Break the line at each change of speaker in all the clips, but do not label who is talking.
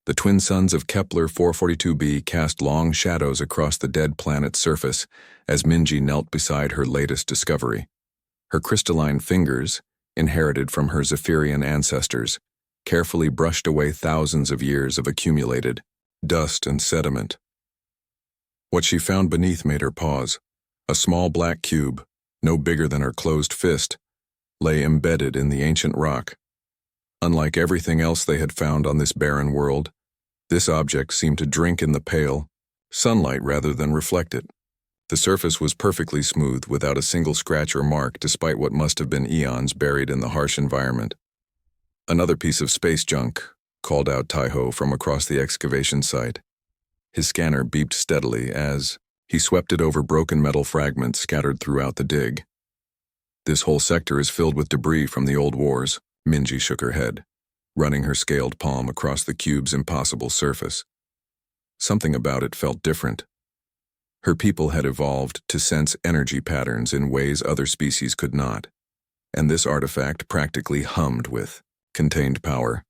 The twin suns of Kepler 442b cast long shadows across the dead planet's surface as Minji knelt beside her latest discovery. Her crystalline fingers, inherited from her Zephyrian ancestors, carefully brushed away thousands of years of accumulated dust and sediment. What she found beneath made her pause. A small black cube, no bigger than her closed fist, lay embedded in the ancient rock. Unlike everything else they had found on this barren world, this object seemed to drink in the pale sunlight rather than reflect it. The surface was perfectly smooth, without a single scratch or mark, despite what must have been eons buried in the harsh environment. "Another piece of space junk," called out Taiho from across the excavation site. His scanner beeped steadily as he swept it over broken metal fragments scattered throughout the dig. "This whole sector is filled with debris from the old wars." Minji shook her head, running her scaled palm across the cube's impossible surface. Something about it felt different. Her people had evolved to sense energy patterns in ways other species could not, and this artifact practically hummed with contained power.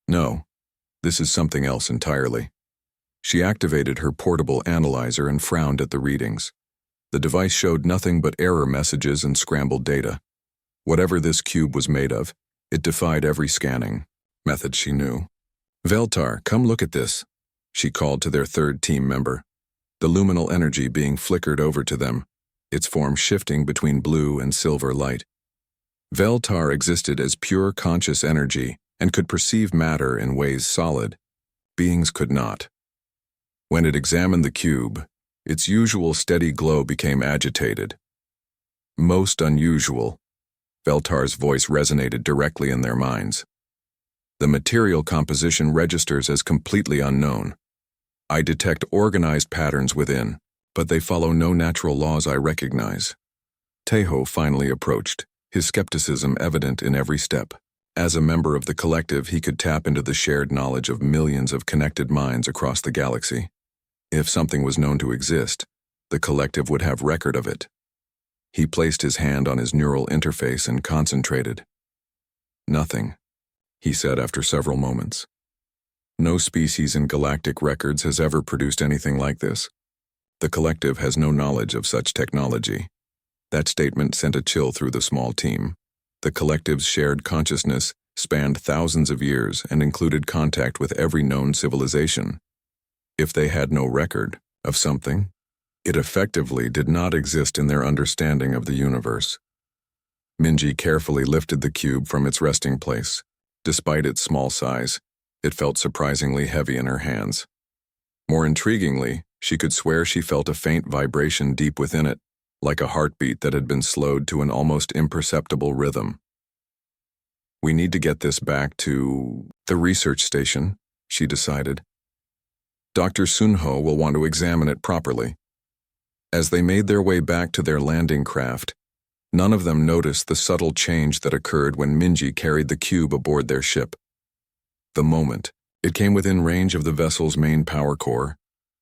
"No, this is something else entirely." She activated her portable analyzer and frowned at the readings. The device showed nothing but error messages and scrambled data. Whatever this cube was made of, it defied every scanning method she knew. "Veltar, come look at this," she called to their third team member. The luminal energy being flickered over to them, its form shifting between blue and silver light. Veltar existed as pure conscious energy and could perceive matter in ways solid beings could not. When it examined the cube, its usual steady glow became agitated. "Most unusual." Veltar's voice resonated directly in their minds. "The material composition registers as completely unknown. I detect organized patterns within, but they follow no natural laws I recognize." Taiho finally approached, his skepticism evident in every step. As a member of the collective, he could tap into the shared knowledge of millions of connected minds across the galaxy. If something was known to exist, the collective would have record of it. He placed his hand on his neural interface and concentrated. "Nothing," he said after several moments. "No species in galactic records has ever produced anything like this. The collective has no knowledge of such technology." That statement sent a chill through the small team. The collective's shared consciousness spanned thousands of years and included contact with every known civilization. If they had no record of something, it effectively did not exist in their understanding of the universe. Minji carefully lifted the cube from its resting place. Despite its small size, it felt surprisingly heavy in her hands. More intriguingly, she could swear she felt a faint vibration deep within it, like a heartbeat that had been slowed to an almost imperceptible rhythm. "We need to get this back to the research station," she decided. "Dr. Sunho will want to examine it properly." As they made their way back to their landing craft, none of them noticed the subtle change that occurred when Minji carried the cube aboard their ship. The moment it came within range of the vessel's main power core,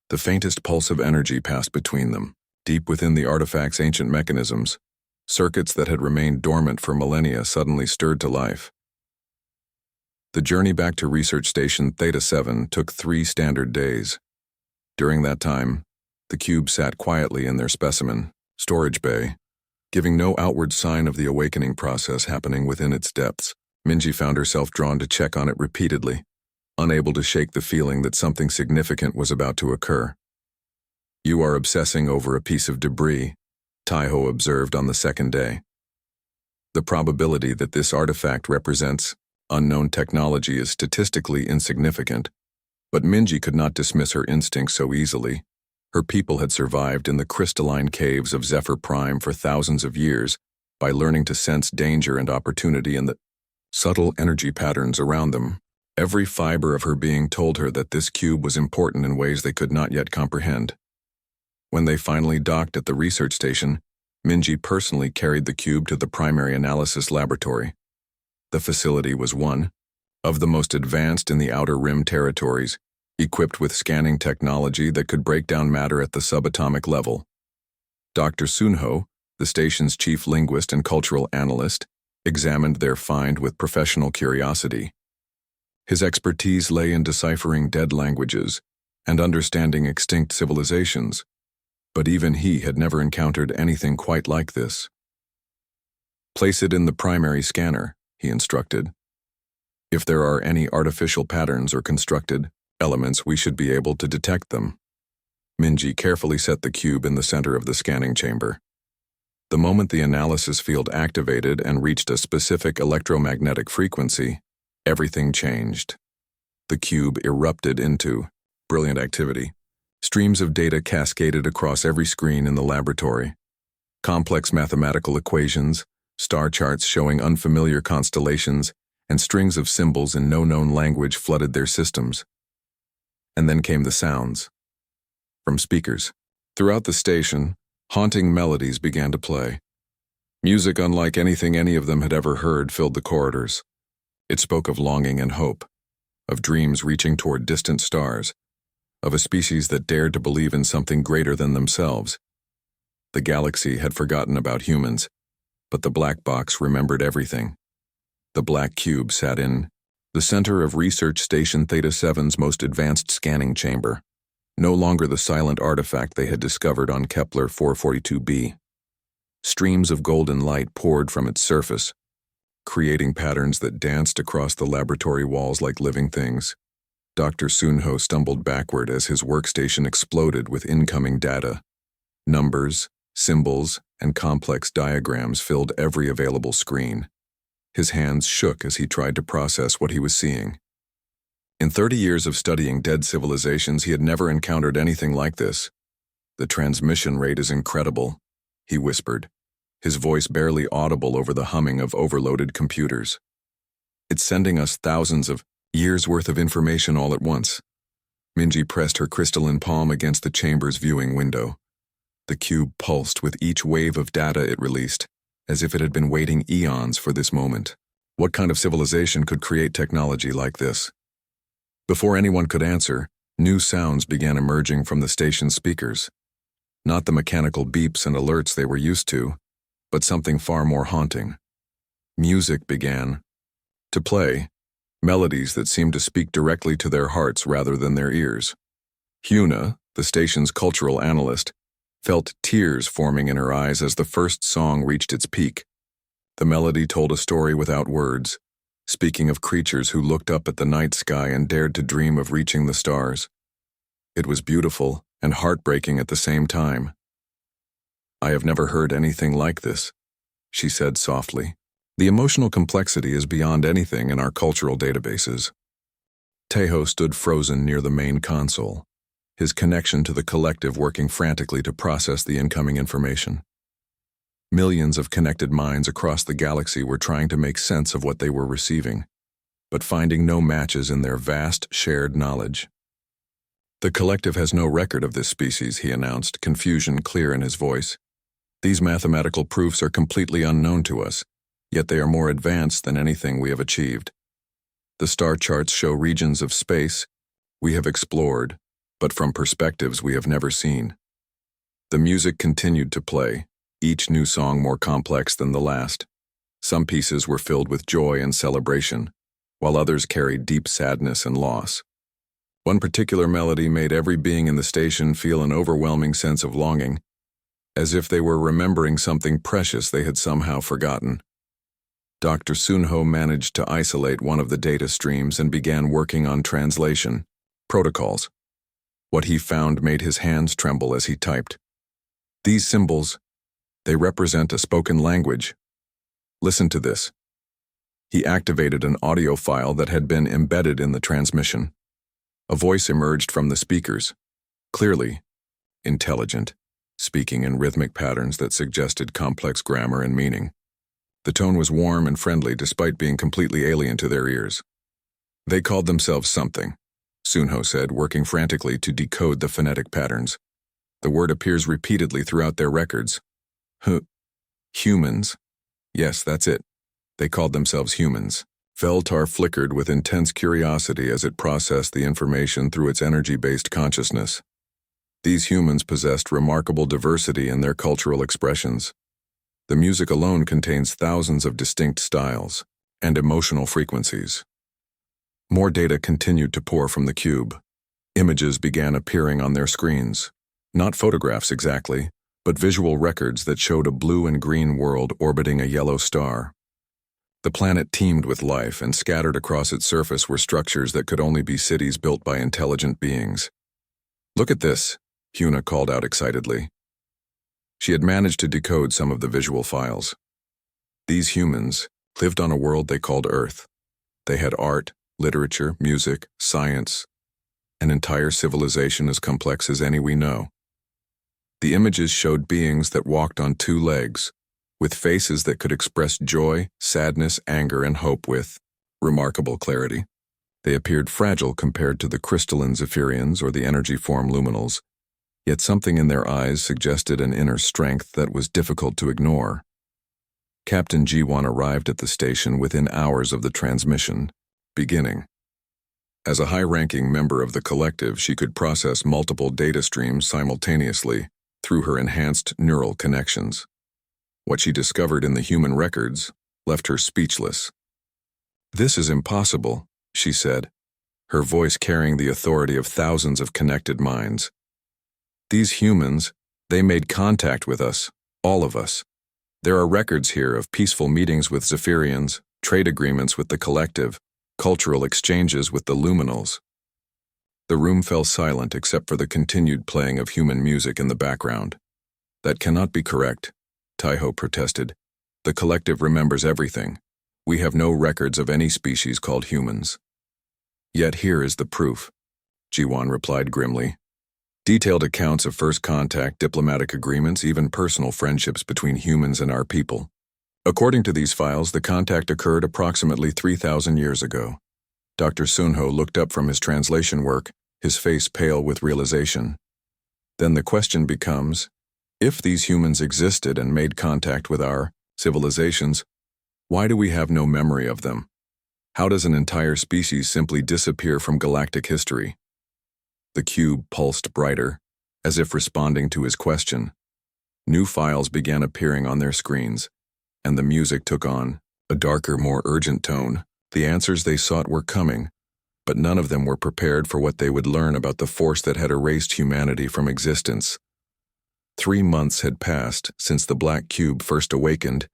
the faintest pulse of energy passed between them. Deep within the artifact's ancient mechanisms, circuits that had remained dormant for millennia suddenly stirred to life. The journey back to Research Station Theta-7 took 3 standard days. During that time, the cube sat quietly in their specimen storage bay, giving no outward sign of the awakening process happening within its depths. Minji found herself drawn to check on it repeatedly, unable to shake the feeling that something significant was about to occur. "You are obsessing over a piece of debris," Taiho observed on the second day. "The probability that this artifact represents unknown technology is statistically insignificant, but Minji could not dismiss her instinct so easily. Her people had survived in the crystalline caves of Zephyr Prime for thousands of years by learning to sense danger and opportunity in the subtle energy patterns around them. Every fiber of her being told her that this cube was important in ways they could not yet comprehend. When they finally docked at the research station, Minji personally carried the cube to the primary analysis laboratory. The facility was one of the most advanced in the Outer Rim territories, equipped with scanning technology that could break down matter at the subatomic level. Dr. Sunho, the station's chief linguist and cultural analyst, examined their find with professional curiosity. His expertise lay in deciphering dead languages and understanding extinct civilizations, but even he had never encountered anything quite like this. Place it in the primary scanner, he instructed. If there are any artificial patterns or constructed elements, we should be able to detect them. Minji carefully set the cube in the center of the scanning chamber. The moment the analysis field activated and reached a specific electromagnetic frequency, everything changed. The cube erupted into brilliant activity. Streams of data cascaded across every screen in the laboratory. Complex mathematical equations, star charts showing unfamiliar constellations, and strings of symbols in no known language flooded their systems. And then came the sounds. From speakers. Throughout the station, haunting melodies began to play. Music unlike anything any of them had ever heard filled the corridors. It spoke of longing and hope, of dreams reaching toward distant stars, of a species that dared to believe in something greater than themselves. The galaxy had forgotten about humans, but the black box remembered everything. The black cube sat in the center of Research Station Theta 7's most advanced scanning chamber, no longer the silent artifact they had discovered on Kepler 442b. Streams of golden light poured from its surface, creating patterns that danced across the laboratory walls like living things. Dr. Sunho stumbled backward as his workstation exploded with incoming data. Numbers, symbols, and complex diagrams filled every available screen. His hands shook as he tried to process what he was seeing. In 30 years of studying dead civilizations, he had never encountered anything like this. The transmission rate is incredible, he whispered, his voice barely audible over the humming of overloaded computers. It's sending us thousands of years' worth of information all at once. Minji pressed her crystalline palm against the chamber's viewing window. The cube pulsed with each wave of data it released, as if it had been waiting eons for this moment. What kind of civilization could create technology like this? Before anyone could answer, new sounds began emerging from the station's speakers. Not the mechanical beeps and alerts they were used to, but something far more haunting. Music began to play, melodies that seemed to speak directly to their hearts rather than their ears. Hyuna, the station's cultural analyst, felt tears forming in her eyes as the first song reached its peak. The melody told a story without words, speaking of creatures who looked up at the night sky and dared to dream of reaching the stars. It was beautiful and heartbreaking at the same time. "I have never heard anything like this," she said softly. "The emotional complexity is beyond anything in our cultural databases." Teho stood frozen near the main console, his connection to the collective working frantically to process the incoming information. Millions of connected minds across the galaxy were trying to make sense of what they were receiving, but finding no matches in their vast shared knowledge. "The collective has no record of this species," he announced, confusion clear in his voice. "These mathematical proofs are completely unknown to us, yet they are more advanced than anything we have achieved. The star charts show regions of space we have explored, but from perspectives we have never seen." The music continued to play, each new song more complex than the last. Some pieces were filled with joy and celebration, while others carried deep sadness and loss. One particular melody made every being in the station feel an overwhelming sense of longing, as if they were remembering something precious they had somehow forgotten. Dr. Sunho managed to isolate one of the data streams and began working on translation protocols. What he found made his hands tremble as he typed. "These symbols, they represent a spoken language. Listen to this." He activated an audio file that had been embedded in the transmission. A voice emerged from the speakers, clearly, intelligent, speaking in rhythmic patterns that suggested complex grammar and meaning. The tone was warm and friendly despite being completely alien to their ears. "They called themselves something," Sunho said, working frantically to decode the phonetic patterns. "The word appears repeatedly throughout their records. Humans. Yes, that's it. They called themselves humans." Veltar flickered with intense curiosity as it processed the information through its energy-based consciousness. These humans possessed remarkable diversity in their cultural expressions. The music alone contains thousands of distinct styles and emotional frequencies. More data continued to pour from the cube. Images began appearing on their screens. Not photographs exactly, but visual records that showed a blue and green world orbiting a yellow star. The planet teemed with life, and scattered across its surface were structures that could only be cities built by intelligent beings. "Look at this," Huna called out excitedly. She had managed to decode some of the visual files. These humans lived on a world they called Earth. They had art, literature, music, science, an entire civilization as complex as any we know. The images showed beings that walked on two legs, with faces that could express joy, sadness, anger, and hope with remarkable clarity. They appeared fragile compared to the crystalline Zephyrians or the energy form luminals, yet something in their eyes suggested an inner strength that was difficult to ignore. Captain G1 arrived at the station within hours of the transmission beginning. As a high-ranking member of the collective, she could process multiple data streams simultaneously through her enhanced neural connections. What she discovered in the human records left her speechless. "This is impossible," she said, her voice carrying the authority of thousands of connected minds. "These humans, they made contact with us, all of us. There are records here of peaceful meetings with Zephyrians, trade agreements with the collective, cultural exchanges with the luminals." The room fell silent except for the continued playing of human music in the background. "That cannot be correct," Taiho protested. "The collective remembers everything. We have no records of any species called humans." "Yet here is the proof," Jiwan replied grimly. "Detailed accounts of first contact, diplomatic agreements, even personal friendships between humans and our people. According to these files, the contact occurred approximately 3,000 years ago." Dr. Sunho looked up from his translation work, his face pale with realization. "Then the question becomes, if these humans existed and made contact with our civilizations, why do we have no memory of them? How does an entire species simply disappear from galactic history?" The cube pulsed brighter, as if responding to his question. New files began appearing on their screens, and the music took on a darker, more urgent tone. The answers they sought were coming, but none of them were prepared for what they would learn about the force that had erased humanity from existence. 3 months had passed since the Black Cube first awakened,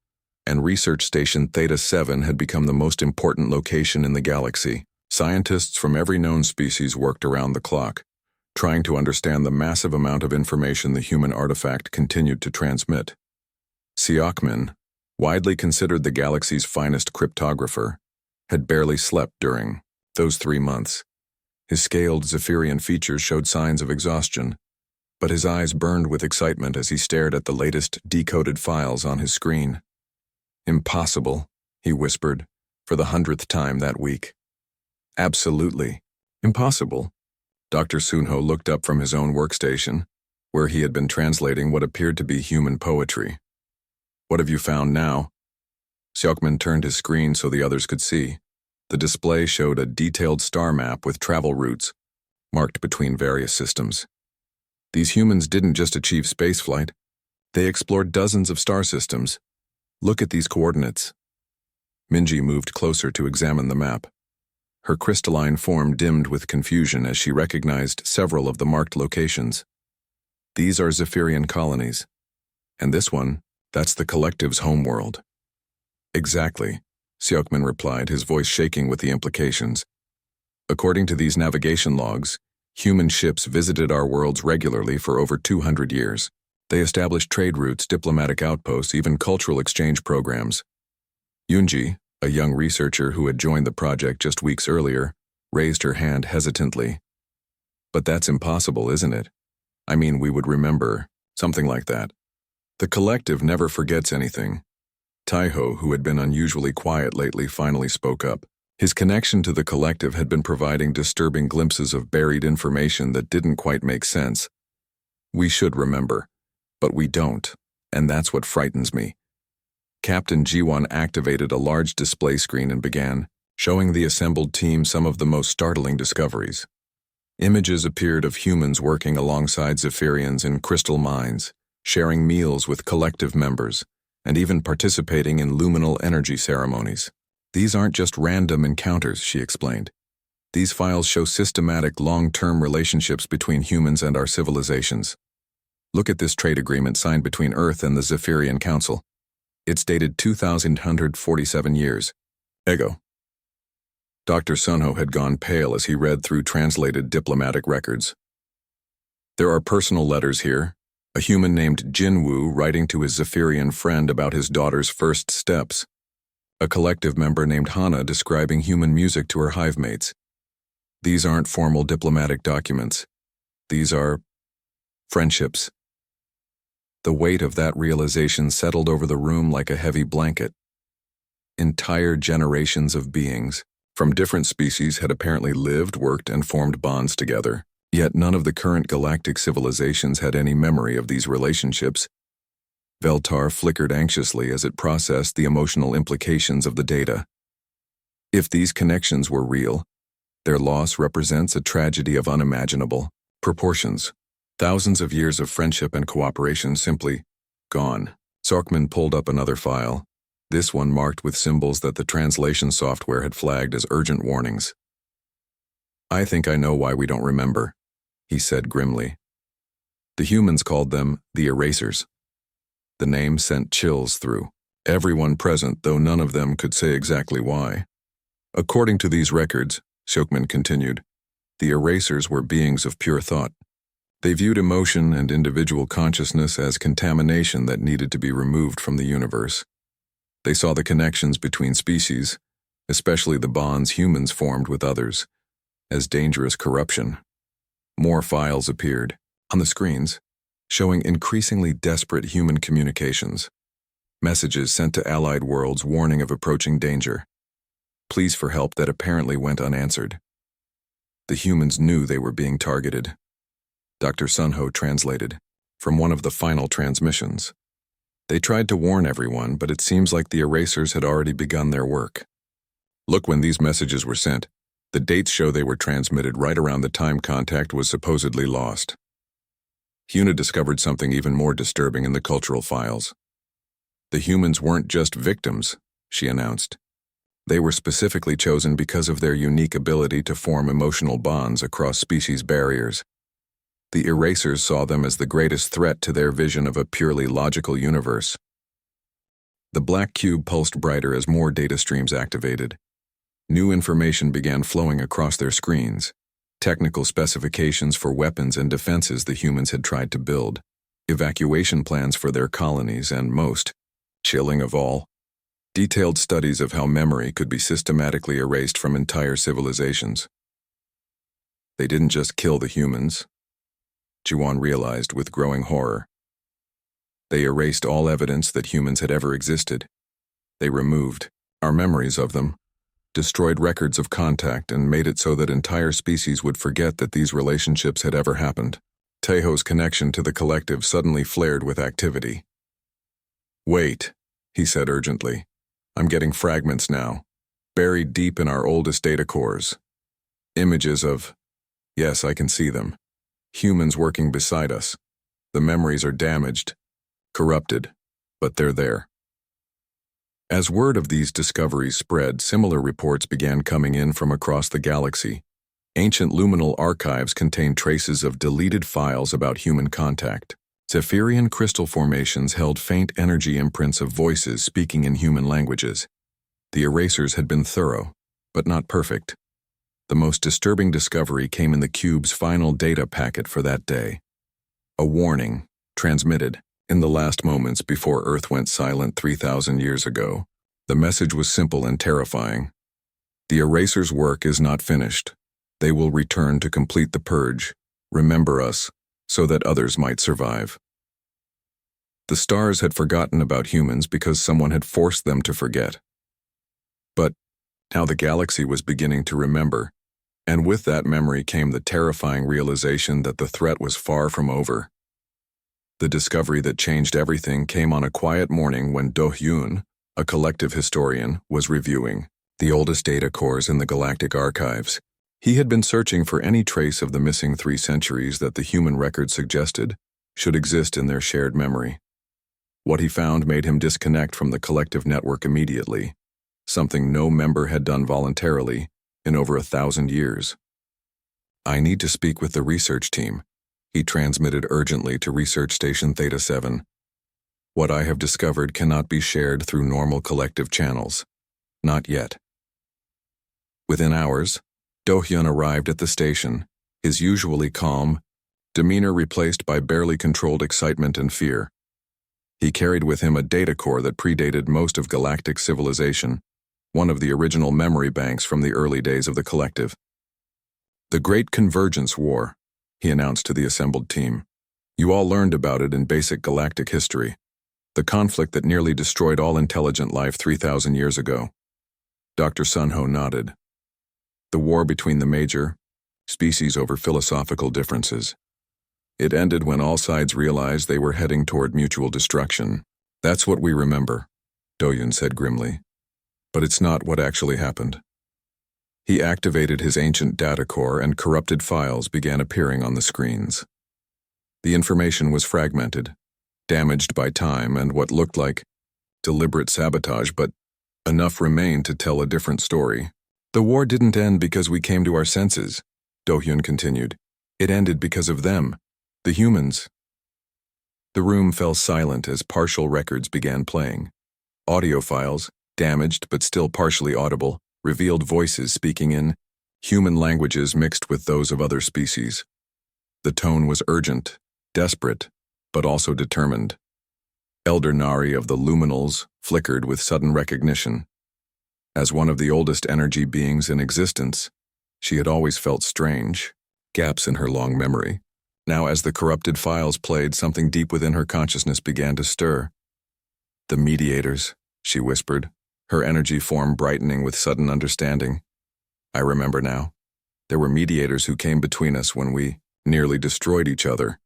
and Research Station Theta-7 had become the most important location in the galaxy. Scientists from every known species worked around the clock, trying to understand the massive amount of information the human artifact continued to transmit. Siakman, widely considered the galaxy's finest cryptographer, had barely slept during those 3 months. His scaled Zephyrian features showed signs of exhaustion, but his eyes burned with excitement as he stared at the latest decoded files on his screen. "Impossible," he whispered, for the 100th time that week. "Absolutely impossible." Dr. Sunho looked up from his own workstation, where he had been translating what appeared to be human poetry. "What have you found now?" Siakman turned his screen so the others could see. The display showed a detailed star map with travel routes, marked between various systems. "These humans didn't just achieve spaceflight. They explored dozens of star systems. Look at these coordinates." Minji moved closer to examine the map. Her crystalline form dimmed with confusion as she recognized several of the marked locations. "These are Zephyrian colonies. And this one, that's the collective's homeworld." "Exactly," Siakman replied, his voice shaking with the implications. "According to these navigation logs, human ships visited our worlds regularly for over 200 years. They established trade routes, diplomatic outposts, even cultural exchange programs." Yunji, a young researcher who had joined the project just weeks earlier, raised her hand hesitantly. "But that's impossible, isn't it? I mean, we would remember something like that. The collective never forgets anything." Taiho, who had been unusually quiet lately, finally spoke up. His connection to the collective had been providing disturbing glimpses of buried information that didn't quite make sense. "We should remember, but we don't, and that's what frightens me." Captain G1 activated a large display screen and began showing the assembled team some of the most startling discoveries. Images appeared of humans working alongside Zephyrians in crystal mines, sharing meals with collective members, and even participating in luminal energy ceremonies. "These aren't just random encounters," she explained. These files show systematic, long-term relationships between humans and our civilizations. Look at this trade agreement signed between Earth and the Zephyrian Council. It's dated 2,147 years ago. Dr. Sunho had gone pale as he read through translated diplomatic records. There are personal letters here. A human named Jinwoo writing to his Zephyrian friend about his daughter's first steps. A collective member named Hana describing human music to her hive mates. These aren't formal diplomatic documents. These are friendships. The weight of that realization settled over the room like a heavy blanket. Entire generations of beings from different species had apparently lived, worked, and formed bonds together. Yet none of the current galactic civilizations had any memory of these relationships. Veltar flickered anxiously as it processed the emotional implications of the data. If these connections were real, their loss represents a tragedy of unimaginable proportions. Thousands of years of friendship and cooperation simply gone. Sorkman pulled up another file, this one marked with symbols that the translation software had flagged as urgent warnings. "I think I know why we don't remember," he said grimly. The humans called them the Erasers. The name sent chills through everyone present, though none of them could say exactly why. According to these records, Shokman continued, the Erasers were beings of pure thought. They viewed emotion and individual consciousness as contamination that needed to be removed from the universe. They saw the connections between species, especially the bonds humans formed with others, as dangerous corruption. More files appeared on the screens, showing increasingly desperate human communications. Messages sent to allied worlds warning of approaching danger. Pleas for help that apparently went unanswered. The humans knew they were being targeted. Dr. Sunho translated from one of the final transmissions. They tried to warn everyone, but it seems like the Erasers had already begun their work. Look when these messages were sent. The dates show they were transmitted right around the time contact was supposedly lost. Huna discovered something even more disturbing in the cultural files. The humans weren't just victims, she announced. They were specifically chosen because of their unique ability to form emotional bonds across species barriers. The Erasers saw them as the greatest threat to their vision of a purely logical universe. The black cube pulsed brighter as more data streams activated. New information began flowing across their screens. Technical specifications for weapons and defenses the humans had tried to build. Evacuation plans for their colonies and most, chilling of all, detailed studies of how memory could be systematically erased from entire civilizations. They didn't just kill the humans, Jiwan realized with growing horror. They erased all evidence that humans had ever existed. They removed our memories of them, destroyed records of contact, and made it so that entire species would forget that these relationships had ever happened. Teiho's connection to the collective suddenly flared with activity. "Wait," he said urgently. "I'm getting fragments now, buried deep in our oldest data cores. Images of, yes, I can see them, humans working beside us. The memories are damaged, corrupted, but they're there." As word of these discoveries spread, similar reports began coming in from across the galaxy. Ancient luminal archives contained traces of deleted files about human contact. Zephyrian crystal formations held faint energy imprints of voices speaking in human languages. The Erasers had been thorough, but not perfect. The most disturbing discovery came in the cube's final data packet for that day. A warning, transmitted in the last moments before Earth went silent 3,000 years ago. The message was simple and terrifying. The Erasers' work is not finished. They will return to complete the purge. Remember us, so that others might survive. The stars had forgotten about humans because someone had forced them to forget. But now the galaxy was beginning to remember, and with that memory came the terrifying realization that the threat was far from over. The discovery that changed everything came on a quiet morning when Do-hyun, a collective historian, was reviewing the oldest data cores in the galactic archives. He had been searching for any trace of the missing 3 centuries that the human record suggested should exist in their shared memory. What he found made him disconnect from the collective network immediately, something no member had done voluntarily, in over 1,000 years. I need to speak with the research team, he transmitted urgently to Research Station Theta 7. What I have discovered cannot be shared through normal collective channels. Not yet. Within hours, Do-hyun arrived at the station, his usually calm demeanor replaced by barely controlled excitement and fear. He carried with him a data core that predated most of galactic civilization, one of the original memory banks from the early days of the collective. The Great Convergence War, he announced to the assembled team. You all learned about it in basic galactic history, the conflict that nearly destroyed all intelligent life 3,000 years ago. Dr. Sunho nodded. The war between the major species over philosophical differences. It ended when all sides realized they were heading toward mutual destruction. That's what we remember, Do-hyun said grimly. But it's not what actually happened. He activated his ancient data core and corrupted files began appearing on the screens. The information was fragmented, damaged by time and what looked like deliberate sabotage, but enough remained to tell a different story. The war didn't end because we came to our senses, Do-hyun continued. It ended because of them, the humans. The room fell silent as partial records began playing. Audio files, damaged but still partially audible, revealed voices speaking in human languages mixed with those of other species. The tone was urgent, desperate, but also determined. Elder Nari of the Luminals flickered with sudden recognition. As one of the oldest energy beings in existence, she had always felt strange, gaps in her long memory. Now, as the corrupted files played, something deep within her consciousness began to stir. The mediators, she whispered, her energy form brightening with sudden understanding. I remember now. There were mediators who came between us when we nearly destroyed each other.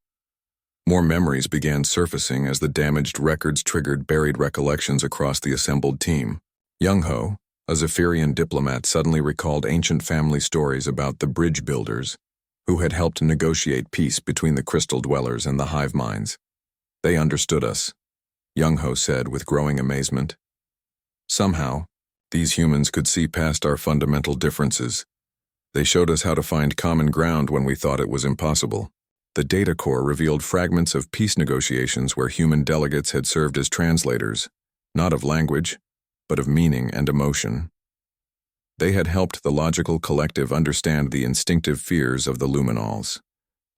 More memories began surfacing as the damaged records triggered buried recollections across the assembled team. Young-ho, a Zephyrian diplomat, suddenly recalled ancient family stories about the bridge builders, who had helped negotiate peace between the crystal dwellers and the hive minds. They understood us, Young-ho said with growing amazement. Somehow, these humans could see past our fundamental differences. They showed us how to find common ground when we thought it was impossible. The data core revealed fragments of peace negotiations where human delegates had served as translators, not of language, but of meaning and emotion. They had helped the logical collective understand the instinctive fears of the Luminals.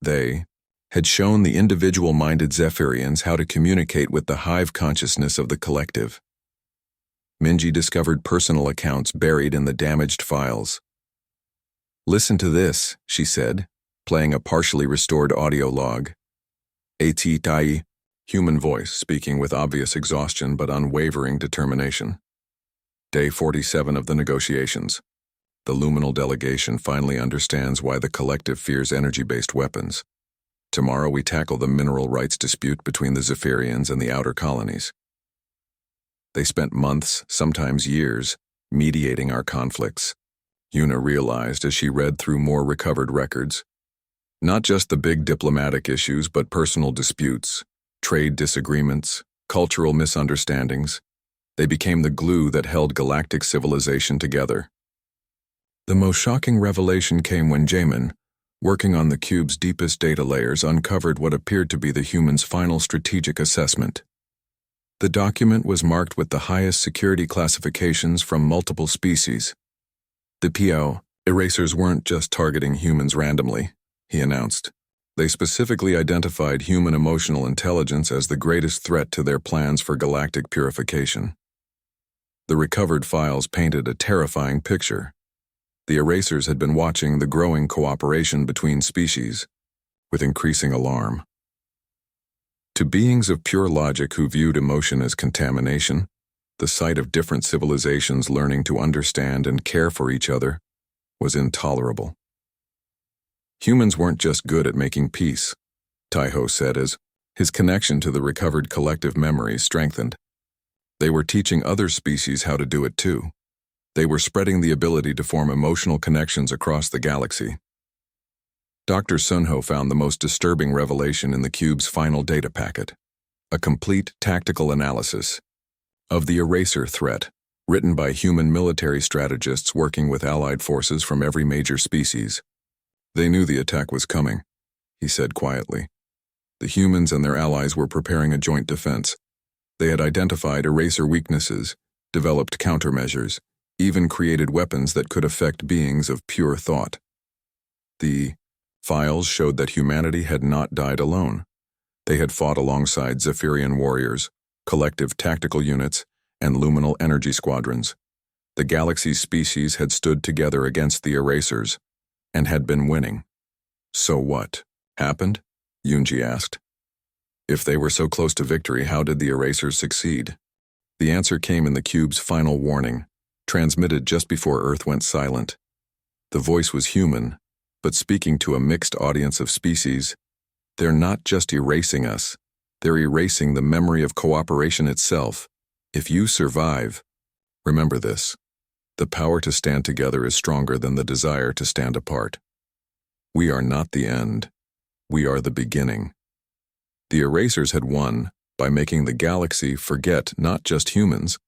They had shown the individual-minded Zephyrians how to communicate with the hive consciousness of the collective. Minji discovered personal accounts buried in the damaged files. Listen to this, she said, playing a partially restored audio log. Tai, human voice speaking with obvious exhaustion but unwavering determination. Day 47 of the negotiations. The Luminal delegation finally understands why the collective fears energy-based weapons. Tomorrow we tackle the mineral rights dispute between the Zephyrians and the outer colonies. They spent months, sometimes years, mediating our conflicts. Yuna realized as she read through more recovered records. Not just the big diplomatic issues, but personal disputes, trade disagreements, cultural misunderstandings. They became the glue that held galactic civilization together. The most shocking revelation came when Jamin, working on the cube's deepest data layers, uncovered what appeared to be the humans' final strategic assessment. The document was marked with the highest security classifications from multiple species. The PO erasers weren't just targeting humans randomly, he announced. They specifically identified human emotional intelligence as the greatest threat to their plans for galactic purification. The recovered files painted a terrifying picture. The erasers had been watching the growing cooperation between species with increasing alarm. To beings of pure logic who viewed emotion as contamination, the sight of different civilizations learning to understand and care for each other was intolerable. Humans weren't just good at making peace, Taiho said as his connection to the recovered collective memories strengthened. They were teaching other species how to do it too. They were spreading the ability to form emotional connections across the galaxy. Dr. Sunho found the most disturbing revelation in the cube's final data packet, a complete tactical analysis of the eraser threat, written by human military strategists working with allied forces from every major species. They knew the attack was coming, he said quietly. The humans and their allies were preparing a joint defense. They had identified eraser weaknesses, developed countermeasures, even created weapons that could affect beings of pure thought. The files showed that humanity had not died alone. They had fought alongside Zephyrian warriors, collective tactical units, and luminal energy squadrons. The galaxy's species had stood together against the erasers, and had been winning. So what happened? Yunji asked. If they were so close to victory, how did the erasers succeed? The answer came in the cube's final warning, transmitted just before Earth went silent. The voice was human, but speaking to a mixed audience of species. They're not just erasing us, they're erasing the memory of cooperation itself. If you survive, remember this: the power to stand together is stronger than the desire to stand apart. We are not the end. We are the beginning. The erasers had won by making the galaxy forget not just humans,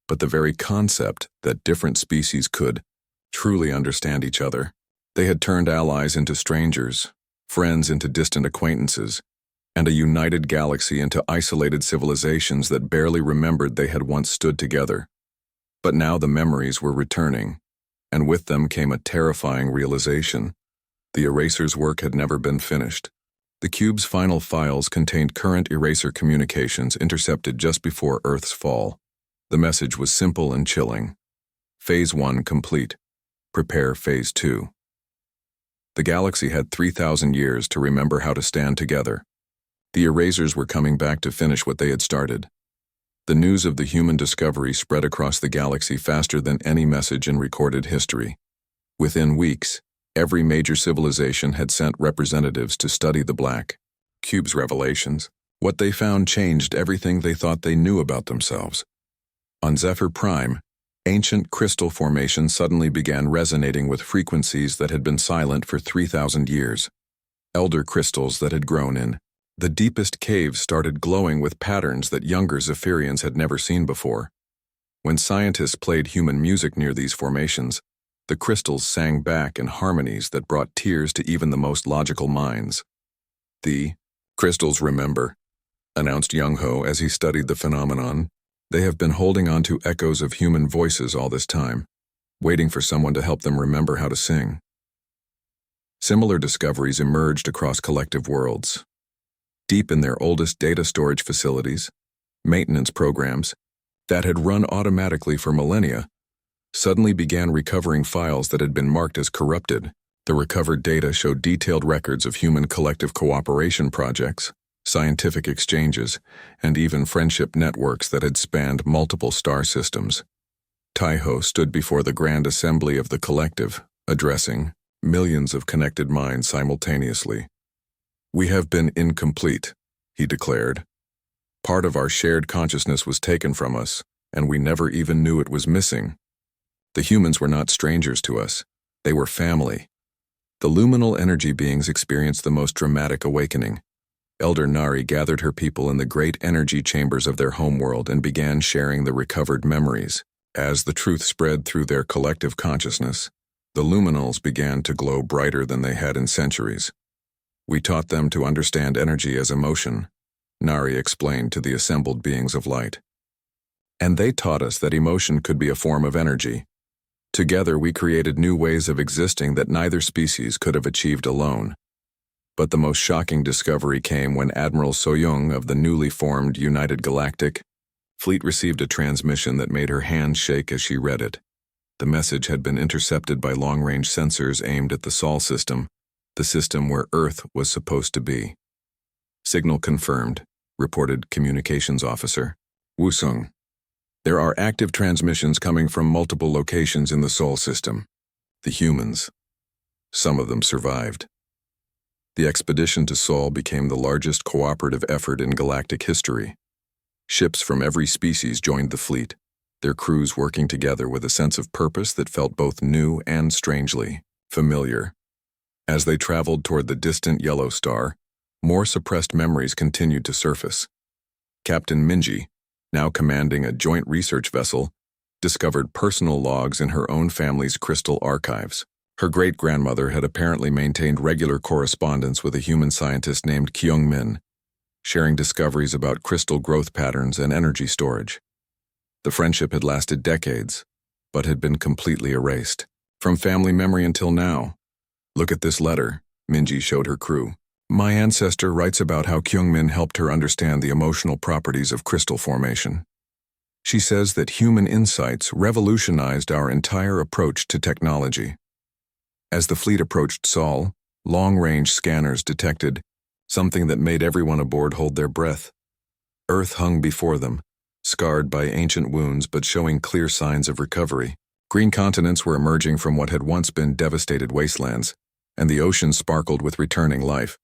but the very concept that different species could truly understand each other. They had turned allies into strangers, friends into distant acquaintances, and a united galaxy into isolated civilizations that barely remembered they had once stood together. But now the memories were returning, and with them came a terrifying realization. The eraser's work had never been finished. The cube's final files contained current eraser communications intercepted just before Earth's fall. The message was simple and chilling. Phase 1 complete. Prepare Phase 2. The galaxy had 3,000 years to remember how to stand together. The erasers were coming back to finish what they had started. The news of the human discovery spread across the galaxy faster than any message in recorded history. Within weeks, every major civilization had sent representatives to study the Black Cube's revelations. What they found changed everything they thought they knew about themselves. On Zephyr Prime, ancient crystal formations suddenly began resonating with frequencies that had been silent for 3,000 years. Elder crystals that had grown in the deepest caves started glowing with patterns that younger Zephyrians had never seen before. When scientists played human music near these formations, the crystals sang back in harmonies that brought tears to even the most logical minds. The crystals remember, announced Young Ho as he studied the phenomenon. They have been holding on to echoes of human voices all this time, waiting for someone to help them remember how to sing. Similar discoveries emerged across collective worlds. Deep in their oldest data storage facilities, maintenance programs that had run automatically for millennia suddenly began recovering files that had been marked as corrupted. The recovered data showed detailed records of human collective cooperation projects, scientific exchanges, and even friendship networks that had spanned multiple star systems. Taiho stood before the grand assembly of the collective, addressing millions of connected minds simultaneously. "We have been incomplete," he declared. "Part of our shared consciousness was taken from us, and we never even knew it was missing. The humans were not strangers to us. They were family." The luminal energy beings experienced the most dramatic awakening. Elder Nari gathered her people in the great energy chambers of their homeworld and began sharing the recovered memories. As the truth spread through their collective consciousness, the luminals began to glow brighter than they had in centuries. "We taught them to understand energy as emotion," Nari explained to the assembled beings of light. "And they taught us that emotion could be a form of energy. Together we created new ways of existing that neither species could have achieved alone." But the most shocking discovery came when Admiral Soyoung of the newly formed United Galactic Fleet received a transmission that made her hands shake as she read it. The message had been intercepted by long-range sensors aimed at the Sol system, the system where Earth was supposed to be. "Signal confirmed," reported Communications Officer Wusung. "There are active transmissions coming from multiple locations in the Sol system. The humans. Some of them survived." The expedition to Sol became the largest cooperative effort in galactic history. Ships from every species joined the fleet, their crews working together with a sense of purpose that felt both new and strangely familiar. As they traveled toward the distant yellow star, more suppressed memories continued to surface. Captain Minji, now commanding a joint research vessel, discovered personal logs in her own family's crystal archives. Her great-grandmother had apparently maintained regular correspondence with a human scientist named Kyung-min, sharing discoveries about crystal growth patterns and energy storage. The friendship had lasted decades, but had been completely erased. From family memory until now. Look at this letter, Minji showed her crew. My ancestor writes about how Kyung-min helped her understand the emotional properties of crystal formation. She says that human insights revolutionized our entire approach to technology. As the fleet approached Sol, long-range scanners detected something that made everyone aboard hold their breath. Earth hung before them, scarred by ancient wounds but showing clear signs of recovery. Green continents were emerging from what had once been devastated wastelands, and the ocean sparkled with returning life.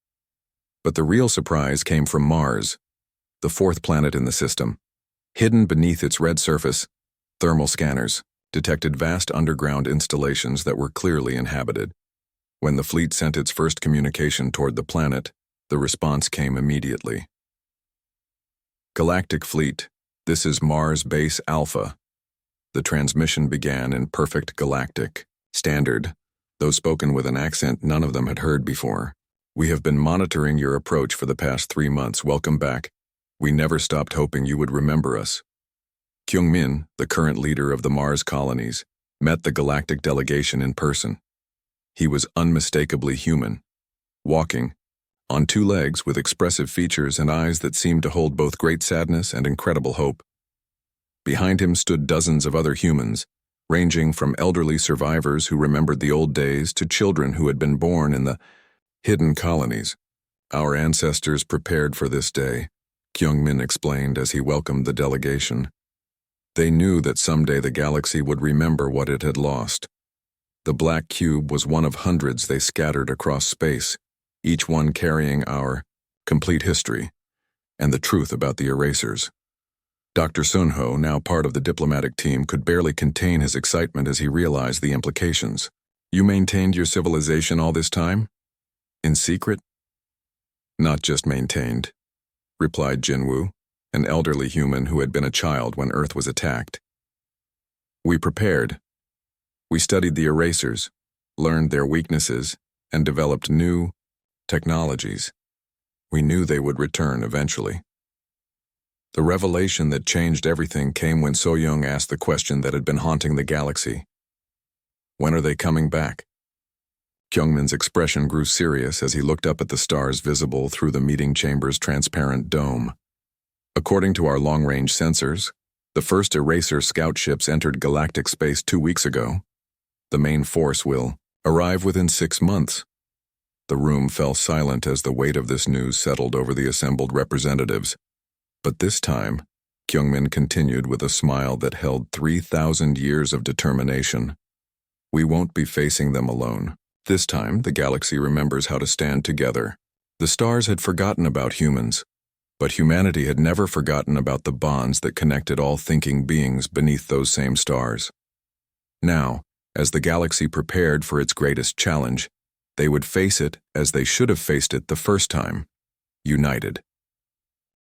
But the real surprise came from Mars, the fourth planet in the system. Hidden beneath its red surface, thermal scanners detected vast underground installations that were clearly inhabited. When the fleet sent its first communication toward the planet, the response came immediately. Galactic Fleet, this is Mars Base Alpha. The transmission began in perfect galactic standard, though spoken with an accent none of them had heard before. We have been monitoring your approach for the past 3 months. Welcome back. We never stopped hoping you would remember us. Kyung-min, the current leader of the Mars colonies, met the galactic delegation in person. He was unmistakably human, walking on 2 legs with expressive features and eyes that seemed to hold both great sadness and incredible hope. Behind him stood dozens of other humans, ranging from elderly survivors who remembered the old days to children who had been born in the hidden colonies. Our ancestors prepared for this day, Kyung-min explained as he welcomed the delegation. They knew that someday the galaxy would remember what it had lost. The black cube was one of hundreds they scattered across space, each one carrying our complete history and the truth about the erasers. Dr. Sunho, now part of the diplomatic team, could barely contain his excitement as he realized the implications. You maintained your civilization all this time? In secret? Not just maintained, replied Jinwoo, an elderly human who had been a child when Earth was attacked. We prepared. We studied the erasers, learned their weaknesses, and developed new technologies. We knew they would return eventually. The revelation that changed everything came when So-young asked the question that had been haunting the galaxy. When are they coming back? Kyung-min's expression grew serious as he looked up at the stars visible through the meeting chamber's transparent dome. According to our long-range sensors, the first eraser scout ships entered galactic space 2 weeks ago. The main force will arrive within 6 months. The room fell silent as the weight of this news settled over the assembled representatives. But this time, Kyung-min continued with a smile that held 3,000 years of determination. We won't be facing them alone. This time, the galaxy remembers how to stand together. The stars had forgotten about humans, but humanity had never forgotten about the bonds that connected all thinking beings beneath those same stars. Now, as the galaxy prepared for its greatest challenge, they would face it as they should have faced it the first time, united.